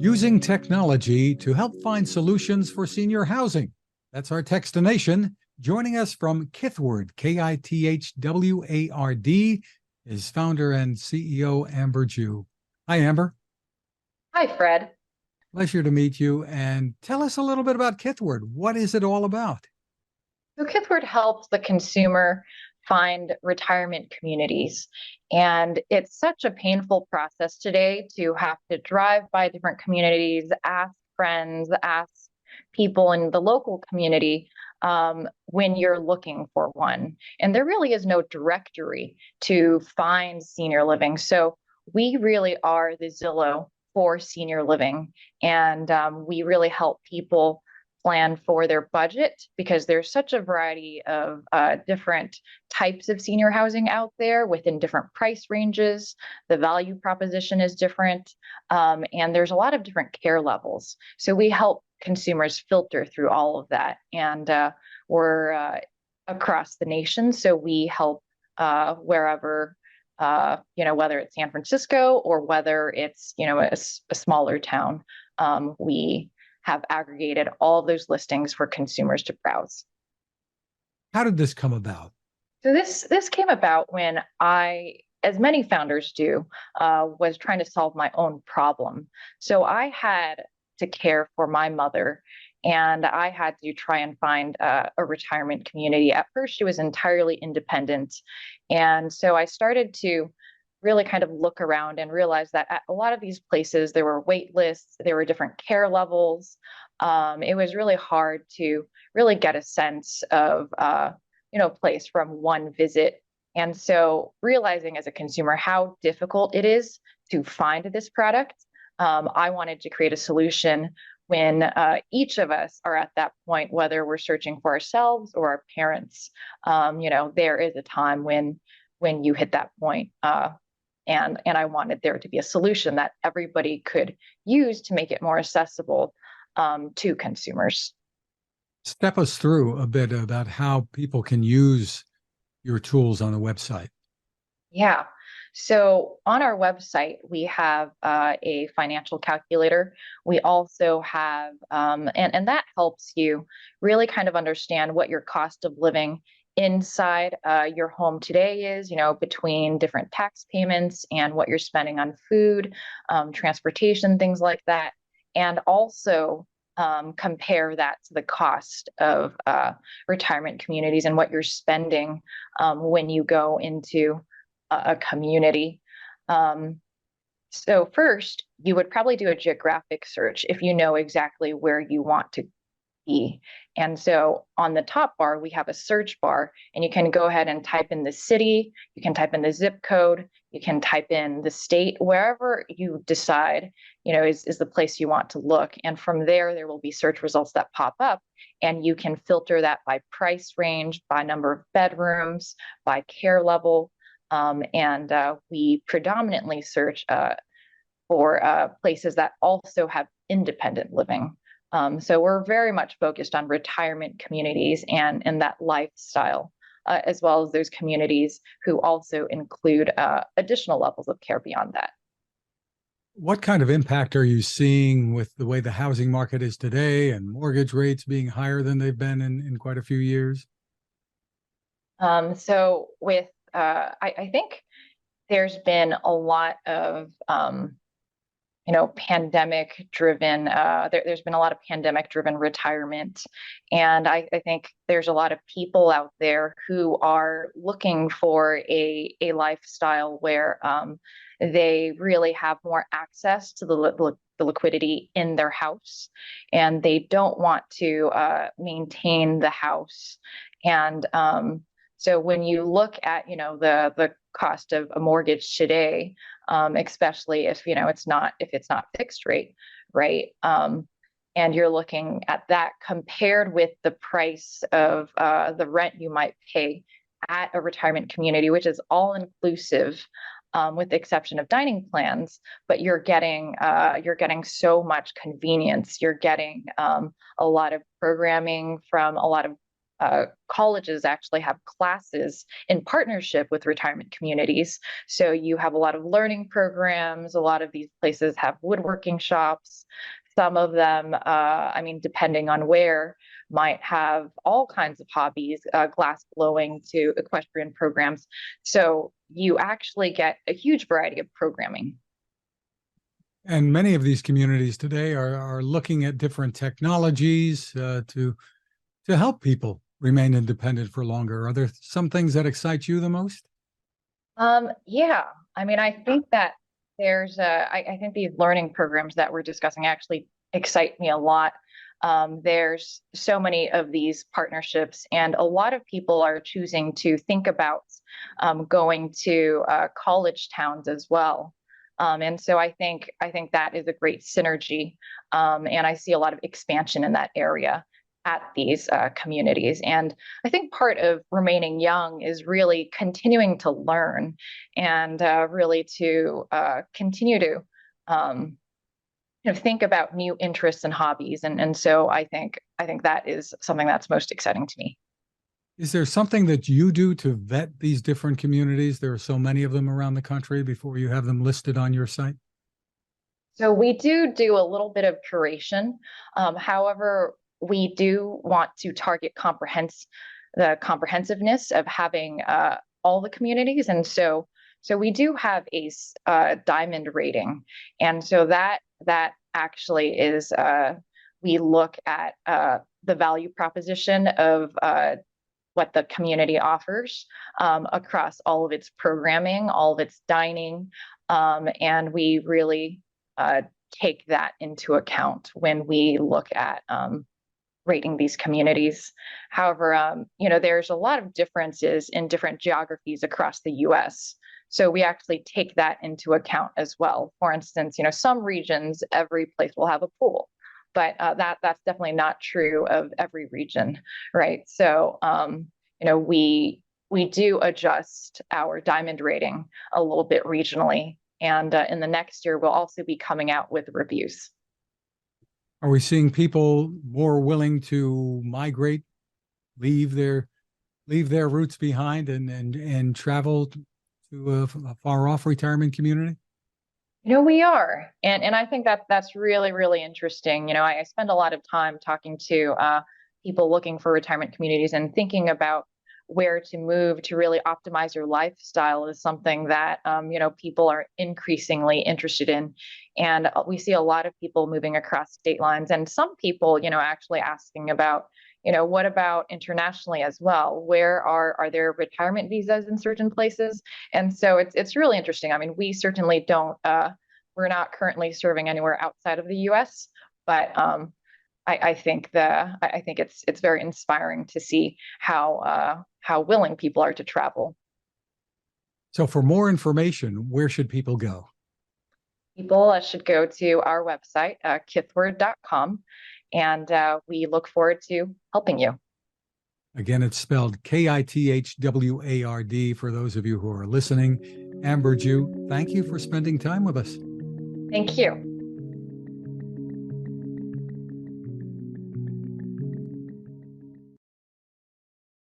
Using technology to help find solutions for senior housing. That's our Techstination. Joining us from Kithward, Kithward, is founder and CEO Amber Jew. Hi, Amber. Hi, Fred. Pleasure to meet you. And tell us a little bit about Kithward. What is it all about? So Kithward helps the consumer find retirement communities. And it's such a painful process today to have to drive by different communities, ask friends, ask people in the local community when you're looking for one. And there really is no directory to find senior living. So we really are the Zillow for senior living. And we really help people plan for their budget because there's such a variety of different types of senior housing out there within different price ranges. The value proposition is different, and there's a lot of different care levels. So we help consumers filter through all of that, and we're across the nation. So we help wherever. Whether it's San Francisco or whether it's, a smaller town, we have aggregated all of those listings for consumers to browse. How did this come about? So this came about when I, as many founders do, was trying to solve my own problem. So I had to care for my mother, and I had to try and find a retirement community. At first, she was entirely independent, and so I started to really kind of look around and realize that at a lot of these places there were wait lists, there were different care levels. It was really hard to really get a sense of place from one visit. And so realizing as a consumer how difficult it is to find this product, I wanted to create a solution when each of us are at that point, whether we're searching for ourselves or our parents. There is a time when you hit that point. And I wanted there to be a solution that everybody could use to make it more accessible to consumers. Step us through a bit about how people can use your tools on the website. Yeah. So on our website, we have a financial calculator. We also have, and that helps you really kind of understand what your cost of living inside your home today is, between different tax payments and what you're spending on food, transportation, things like that. And also compare that to the cost of retirement communities and what you're spending when you go into a community. So first, you would probably do a geographic search if you know exactly where you want to be. And so on the top bar, we have a search bar, and you can go ahead and type in the city, you can type in the zip code, you can type in the state, wherever you decide, is the place you want to look. And from there, there will be search results that pop up, and you can filter that by price range, by number of bedrooms, by care level. And we predominantly search for places that also have independent living. So we're very much focused on retirement communities and that lifestyle, as well as those communities who also include additional levels of care beyond that. What kind of impact are you seeing with the way the housing market is today and mortgage rates being higher than they've been in quite a few years? So with, I think there's been a lot of pandemic driven, there's been a lot of pandemic driven retirement. And I think there's a lot of people out there who are looking for a lifestyle where they really have more access to the liquidity in their house, and they don't want to maintain the house. And so when you look at, the cost of a mortgage today, especially if it's not fixed rate, right? And you're looking at that compared with the price of the rent you might pay at a retirement community, which is all inclusive, with the exception of dining plans. But you're getting so much convenience. You're getting a lot of programming from a lot of colleges actually have classes in partnership with retirement communities. So you have a lot of learning programs. A lot of these places have woodworking shops. Some of them, I mean, depending on where, might have all kinds of hobbies, glass blowing to equestrian programs. So you actually get a huge variety of programming. And many of these communities today are looking at different technologies to help people remain independent for longer. Are there some things that excite you the most? Yeah, I mean, I think that I think these learning programs that we're discussing actually excite me a lot. There's so many of these partnerships, and a lot of people are choosing to think about going to college towns as well. And so I think that is a great synergy, and I see a lot of expansion in that area at these communities. And I think part of remaining young is really continuing to learn and really to continue to think about new interests and hobbies. And so I think that is something that's most exciting to me. Is there something that you do to vet these different communities? There are so many of them around the country before you have them listed on your site. So we do a little bit of curation. However, we do want to target the comprehensiveness of having all the communities, and so we do have a diamond rating, and so that actually is we look at the value proposition of what the community offers across all of its programming, all of its dining, and we really take that into account when we look at rating these communities. However, there's a lot of differences in different geographies across the US. So we actually take that into account as well. For instance, some regions, every place will have a pool, but that's definitely not true of every region, right? So, we do adjust our diamond rating a little bit regionally. And in the next year, we'll also be coming out with reviews. Are we seeing people more willing to migrate, leave their roots behind and travel to a far off retirement community? We are, and I think that's really really interesting. I spend a lot of time talking to people looking for retirement communities and thinking about where to move to really optimize your lifestyle is something that people are increasingly interested in, and we see a lot of people moving across state lines, and some people actually asking about what about internationally as well? Where are there retirement visas in certain places? And so it's really interesting. I mean, we certainly don't we're not currently serving anywhere outside of the US, but I think it's very inspiring to see how willing people are to travel. So for more information, where should people go? People should go to our website, kithward.com, and we look forward to helping you. Again, it's spelled Kithward for those of you who are listening. Amber Jew, thank you for spending time with us. Thank you.